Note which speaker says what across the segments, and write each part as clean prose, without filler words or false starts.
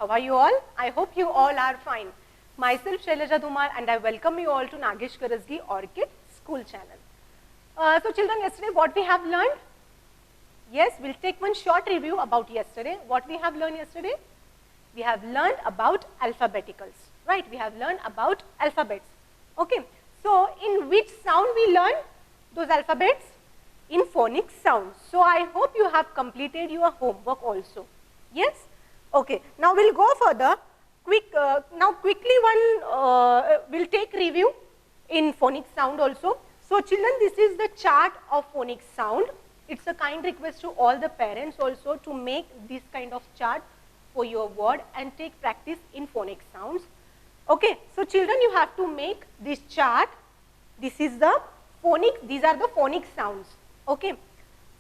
Speaker 1: How are you all? I hope you all are fine. Myself Shailaja Dhumar and I welcome you all to Nagesh Karasgi Orchid School channel. So children, yesterday what we have learned? Yes, we'll take one short review about yesterday. What we have learned yesterday? We have learned about alphabeticals, right? We have learned about alphabets. Okay, so in which sound we learned those alphabets? In phonic sounds. So I hope you have completed your homework also. Yes? Okay, now we'll go further. Quickly we'll take review in phonic sound also. So children, this is the chart of phonic sound. It's a kind request to all the parents also to make this kind of chart for your word and take practice in phonic sounds. Okay, so children, you have to make this chart. This is the phonic, these are the phonic sounds. Okay,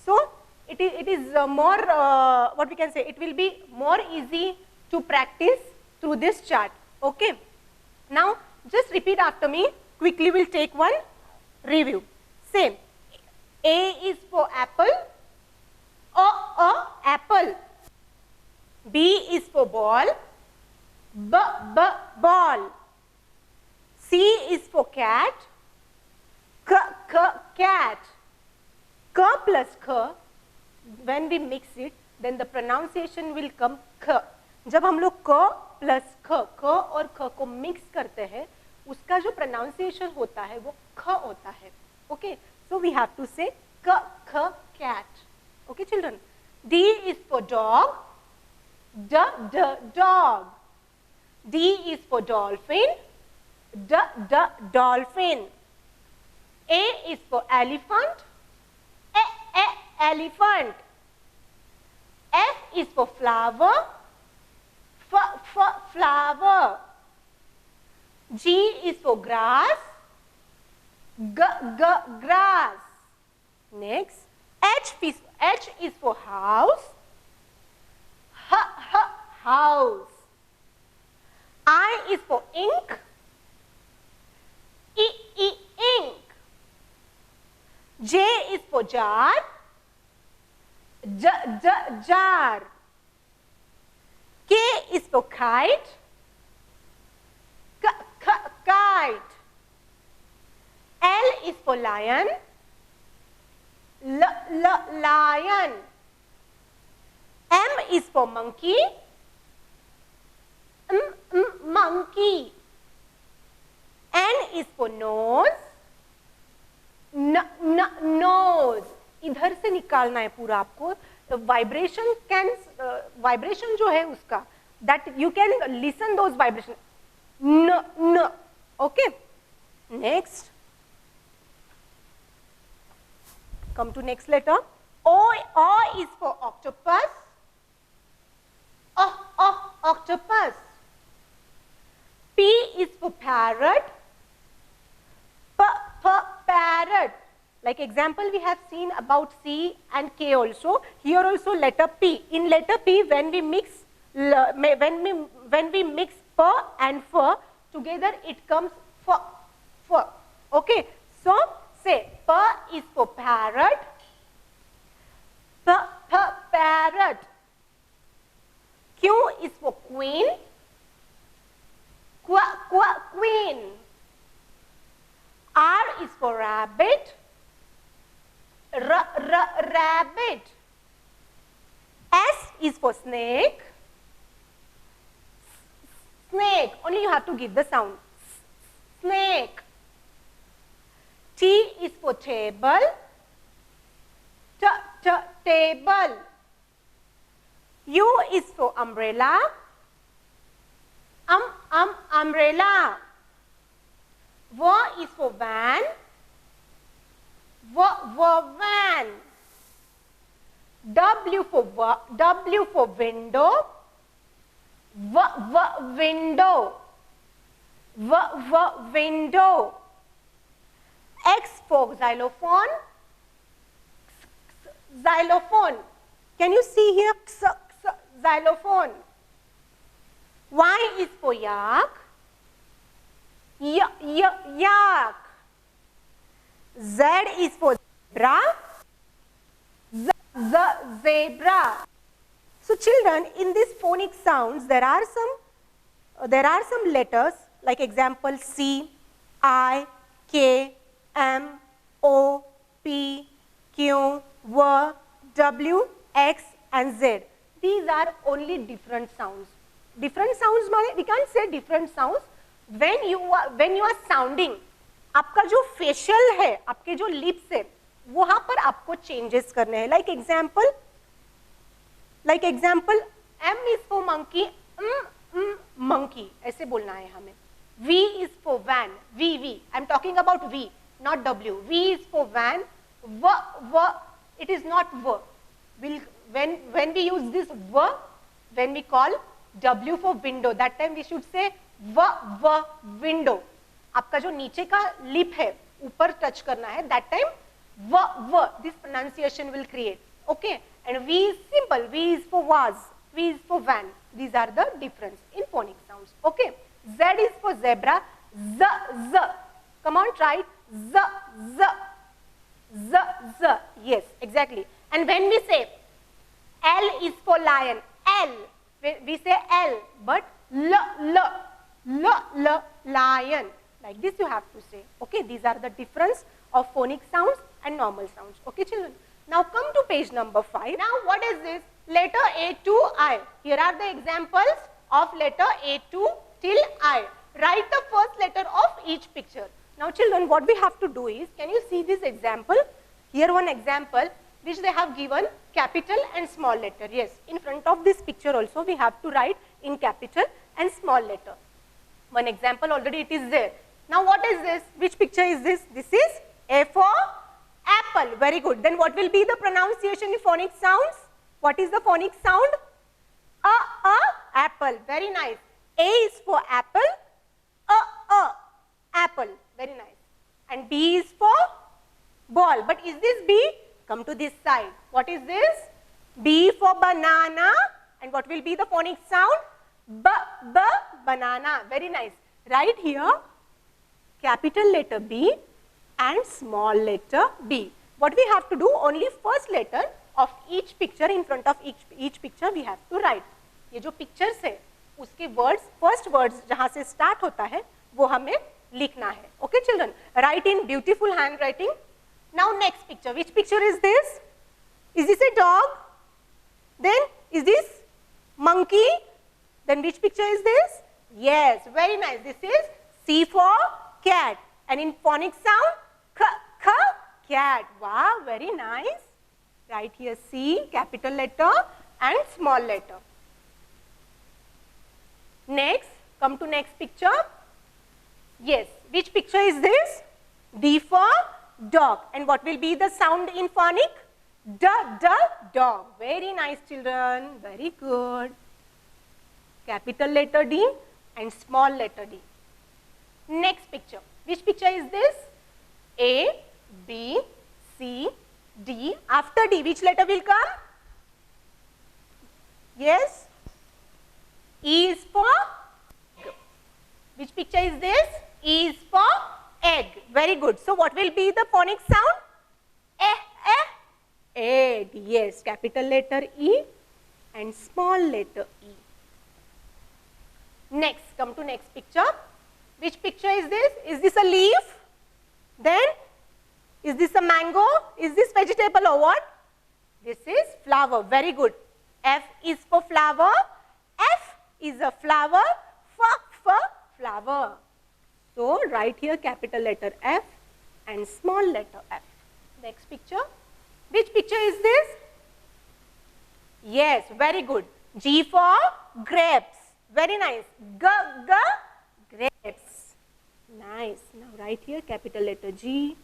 Speaker 1: so it is more, what we can say, it will be more easy to practice through this chart. Okay, now just repeat after me. Quickly we'll take one review. Same. A is for apple. Apple. B is for ball. Ball. C is for cat. Cat. K plus k, when we mix it, then the pronunciation will come k. जब हम लोग k plus k और k को mix करते हैं, उसका जो pronunciation होता है वो k होता है. Okay, so we have to say k cat. Okay, children. D is for dog. Dog. D is for dolphin. Dolphin. A is for elephant. Elephant. F is for flower. Flower. G is for grass. Grass. Next, H is for house. House. I is for ink. Ink. J is for jar. Jar. K is for kite. Kite. L is for lion. Lion. M is for monkey. Monkey. N is for nose. Nose. इधर से निकालना है पूरा आपको. Vibration vibration जो है उसका, that you can listen those vibration. न. Okay. Next. Come to next letter. O is for octopus. Octopus. P is for parrot. Parrot. Like example we have seen about C and K also. Here also letter P. In letter P, when we mix P and F together, it comes F. Okay. So say P is for parrot. Parrot. Q is for queen. Queen. R is for rabbit. Rabbit. S is for snake. Snake. Only you have to give the sound. Snake. T is for table. Table. U is for umbrella. Umbrella. V is for van. Van. W for window. Window. Window. X for xylophone. Xylophone. Can you see here? Xylophone. Y is for yak. Yak. Z is for zebra. Zebra. So So children, in these phonic sounds, there are some letters, like example C, I, K, M, O, P, Q, W, W, X and Z. These are only different sounds. Different sounds माने we can't say different sounds. When you are sounding, आपका जो facial है, आपके जो lips है, वहाँ पर आपको changes करने हैं. Like example, M is for monkey, monkey, ऐसे बोलना है हमें. V is for van, V. I'm talking about V, not W. V is for van. V, it is not V. When we use this V, when we call W for window, that time we should say V, window. आपका जो नीचे का lip है, ऊपर touch करना है, that time V, this pronunciation will create. Okay, and V is simple. V is for vase, V is for van. These are the difference in phonic sounds. Okay, Z is for zebra, Z. Come on, try it. Z. Yes, exactly. And when we say L is for lion, L, we say L, but L, lion. Like this you have to say. Okay, these are the difference of phonic sounds and normal sounds. Okay, children. Now come to page number 5. Now what is this? Letter A to I. Here are the examples of letter A to till I. Write the first letter of each picture. Now children, what we have to do is, can you see this example? Here one example which they have given capital and small letter. Yes, in front of this picture also we have to write in capital and small letter. One example already it is there. Now what is this? Which picture is this? This is A for apple. Very good. Then what will be the pronunciation in phonic sounds? What is the phonic sound? Apple. Very nice. A is for apple. Apple. Very nice. And B is for ball. But is this B? Come to this side. What is this? B for banana. And what will be the phonic sound? Banana. Very nice. Right here, capital letter B and small letter B. What we have to do, only first letter of each picture, in front of each picture we have to write. ये जो pictures है, उसके words, first words जहाँ से start होता है, वो हमें लिखना है. Okay children, write in beautiful handwriting. Now next picture, which picture is this? Is this a dog? Then is this monkey? Then which picture is this? Yes, very nice. This is C for cat. And in phonic sound, cat. Wow, very nice. Right here C, capital letter and small letter. Next, come to next picture. Yes, which picture is this? D for dog. And what will be the sound in phonic? Dog. Very nice children, very good. Capital letter D and small letter D. Next picture. Which picture is this? A, B, C, D. After D, which letter will come? Yes? E is for egg. Which picture is this? E is for egg. Very good. So what will be the phonic sound? Egg. Yes, capital letter E and small letter E. Next, come to next picture. Which picture is this? Is this a leaf? Then, is this a mango? Is this vegetable or what? This is flower. Very good. F is for flower. F is a flower. F, flower. So, write here capital letter F and small letter F. Next picture. Which picture is this? Yes, very good. G for grapes. Very nice. Grapes. Nice. Now write here capital letter G,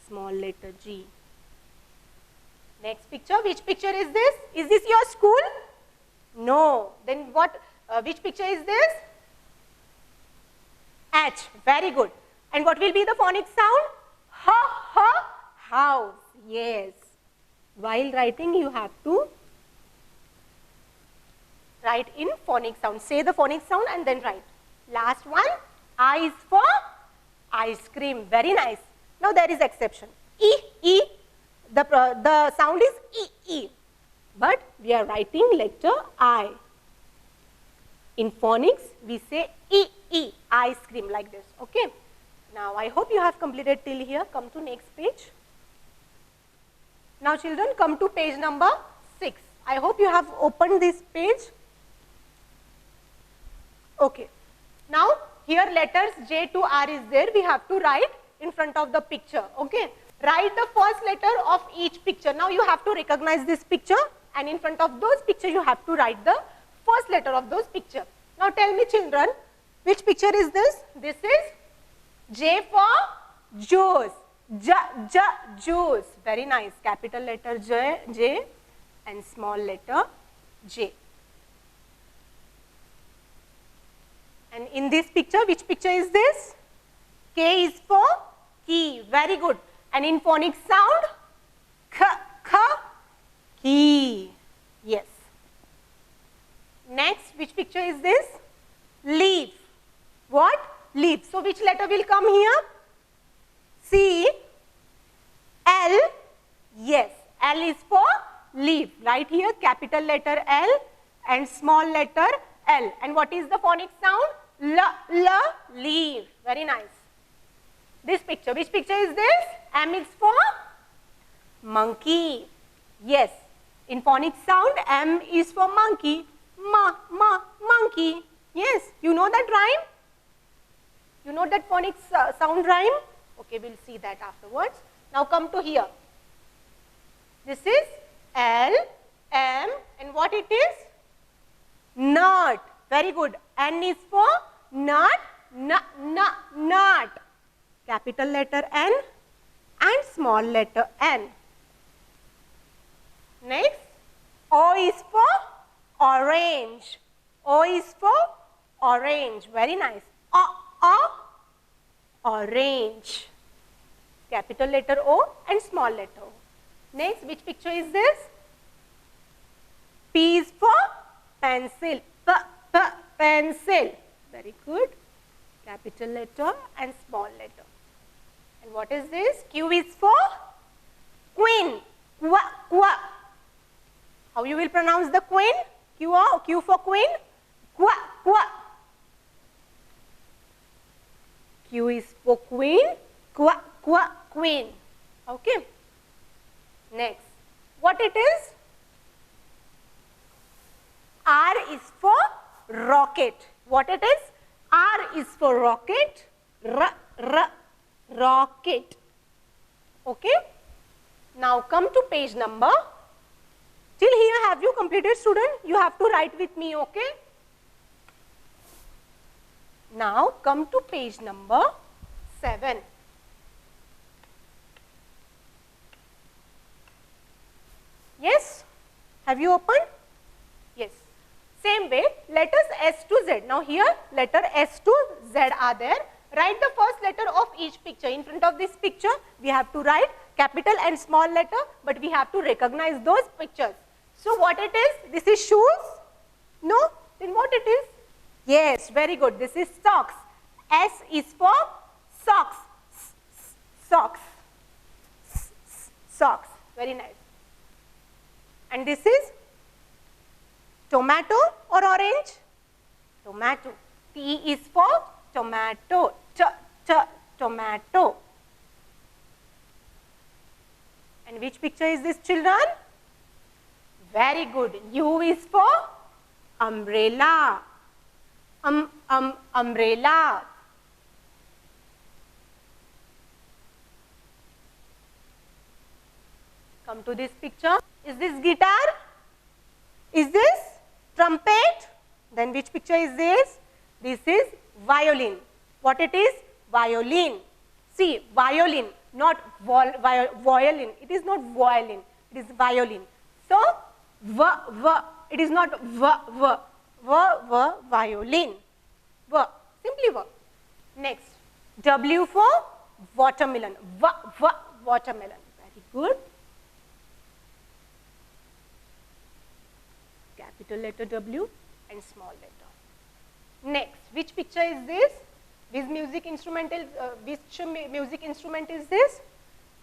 Speaker 1: small letter G. Next picture. Which picture is this? Is this your school? No. Then what? Which picture is this? H. Very good. And what will be the phonic sound? House. Yes. While writing, you have to write in phonic sound. Say the phonic sound and then write. Last one, I is for ice cream. Very nice. Now there is exception. E. The sound is E. But we are writing letter I. In phonics, we say E, E, ice cream, like this, okay. Now, I hope you have completed till here. Come to next page. Now, children, come to page number 6. I hope you have opened this page. Okay. Now, here letters J to R is there. We have to write in front of the picture, okay. Write the first letter of each picture. Now, you have to recognize this picture, and in front of those pictures, you have to write the first letter of those pictures. Now, tell me, children, which picture is this? This is J for juice. Juice. Very nice. Capital letter J and small letter J. And in this picture, which picture is this? K is for key. Very good. And in phonic sound, key. Yes. Next, which picture is this? Leaf. What? Leaf. So, which letter will come here? C, L. Yes, L is for leaf. Right here, capital letter L and small letter L. And what is the phonic sound? Leaf. Very nice. This picture, which picture is this? M is for monkey. Yes, in phonic sound, M is for monkey. Monkey. Yes, you know that rhyme? You know that phonic sound rhyme? Okay, we'll see that afterwards. Now come to here. This is L, M, and what it is? Nut. Very good. N is for nut. Capital letter N and small letter N. Next, O is for orange. O is for orange. Very nice. Orange. Capital letter O and small letter O. Next, which picture is this? P is for pencil. Pencil. Very good. Capital letter and small letter. And what is this? Q is for queen. How you will pronounce the queen? Q for queen. Q is for queen. Queen. Okay. Next, what it is? R is for rocket. What it is? R is for rocket. Rocket. Okay. Now come to page number. Till here, have you completed, student? You have to write with me, okay? Now come to page number 7. Yes? Have you opened? Yes. Same way, letters S to Z. Now here, letter S to Z are there. Write the first letter of each picture. In front of this picture, we have to write capital and small letter, but we have to recognize those pictures. So what it is? This is shoes? No? Then what it is? Yes, very good. This is socks. S is for socks. Socks. Socks. Very nice. And this is tomato or orange? Tomato. T is for tomato. Tomato. And which picture is this, children? Very good. U is for umbrella. Umbrella. Come to this picture. Is this guitar? Is this trumpet? Then which picture is this? This is violin. What it is? Violin. See, violin, not violin. It is not violin. It is violin. So, it is not violin. Simply V. Next, W for watermelon. Watermelon. Very good. Capital letter W and small letter. Next, which picture is this? Which music instrument is this?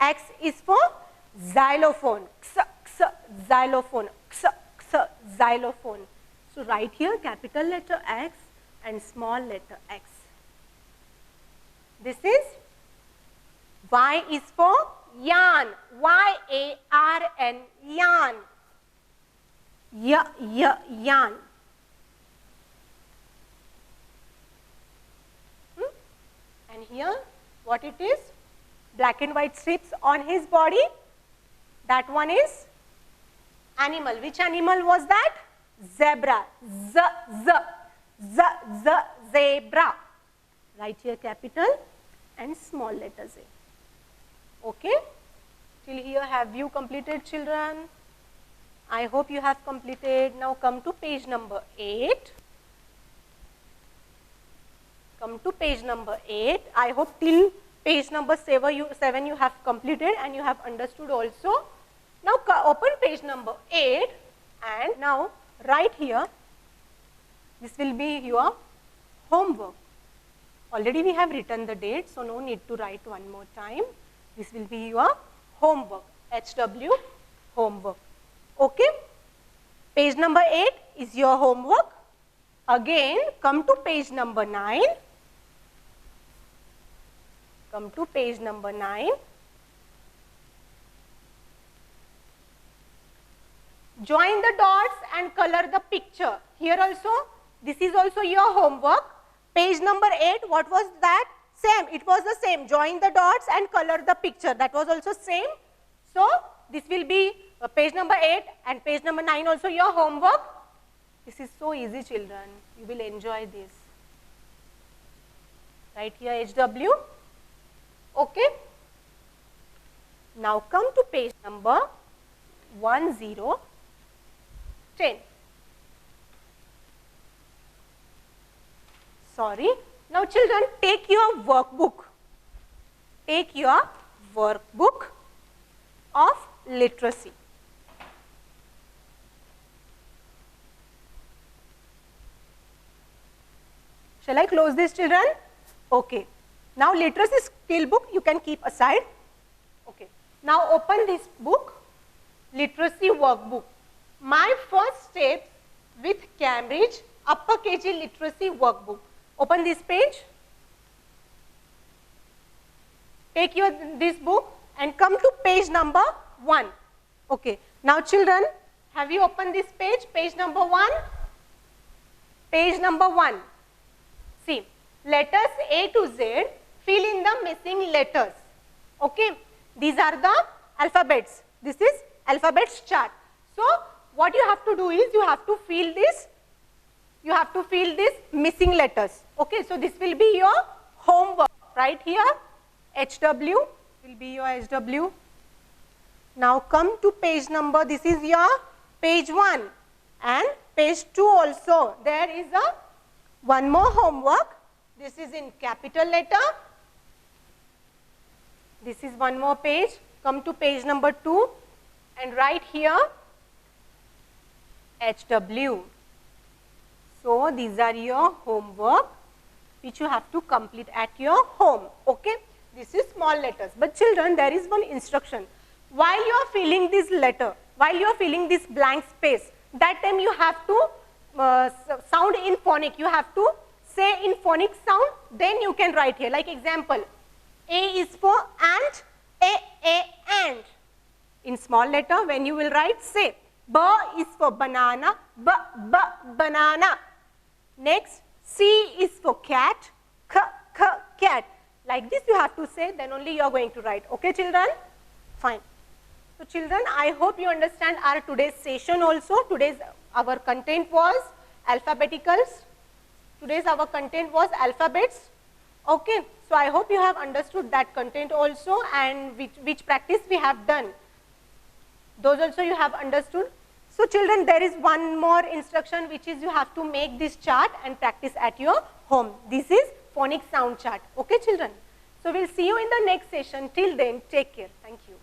Speaker 1: X is for xylophone. Xylophone. xylophone. So write here capital letter X and small letter x. This is Y is for yarn, Y-A-R-N, yarn, yarn. And here what it is? Black and white strips on his body. That one is animal. Which animal was that? Zebra. Zebra. Write here capital and small letter Z. Okay? Till here have you completed, children? I hope you have completed. Now come to page number 8. Come to page number 8. I hope till page number 7 you have completed and you have understood also. Now open page number 8 and now write here. This will be your homework. Already we have written the date, so no need to write one more time. This will be your homework, HW homework. Okay? Page number 8 is your homework. Again, come to page number 9. Come to page number 9. Join the dots and color the picture. Here also, this is also your homework. Page number 8, what was that? Same, it was the same. Join the dots and color the picture. That was also same. So, this will be page number 8 and page number 9 also your homework. This is so easy, children. You will enjoy this. Right here, HW. Okay. Now, come to page number 10. Sorry. Now children, take your workbook. Take your workbook of literacy. Shall I close this, children? Okay. Now literacy skill book you can keep aside. Okay. Now open this book, literacy workbook. My first steps with Cambridge upper KG literacy workbook. Open this page. Take this book and come to page number 1. Okay. Now children, have you opened this page? Page number 1. Page number 1. See, letters A to Z, fill in the missing letters. Okay. These are the alphabets. This is alphabets chart. So, what you have to do is you have to fill this. You have to fill these missing letters. Okay, so this will be your homework. Right here, HW will be your HW. Now come to page number, this is your page 1 and page 2 also. There is one more homework. This is in capital letter. This is one more page. Come to page number 2 and write here HW. So, these are your homework which you have to complete at your home. Okay? This is small letters. But children, there is one instruction. While you are filling this letter, while you are filling this blank space, that time you have to sound in phonic. You have to say in phonic sound, then you can write here. Like example, A is for ant, A, ant. In small letter, when you will write, say, B is for banana, B, banana. Next, C is for cat, K, cat. Like this you have to say, then only you are going to write. Okay, children? Fine. So, children, I hope you understand our today's session also. Today's our content was alphabeticals. Today's our content was alphabets. Okay. So, I hope you have understood that content also and which practice we have done. Those also you have understood. So, children, there is one more instruction which is you have to make this chart and practice at your home. This is phonic sound chart. Okay, children? So, we will see you in the next session. Till then, take care. Thank you.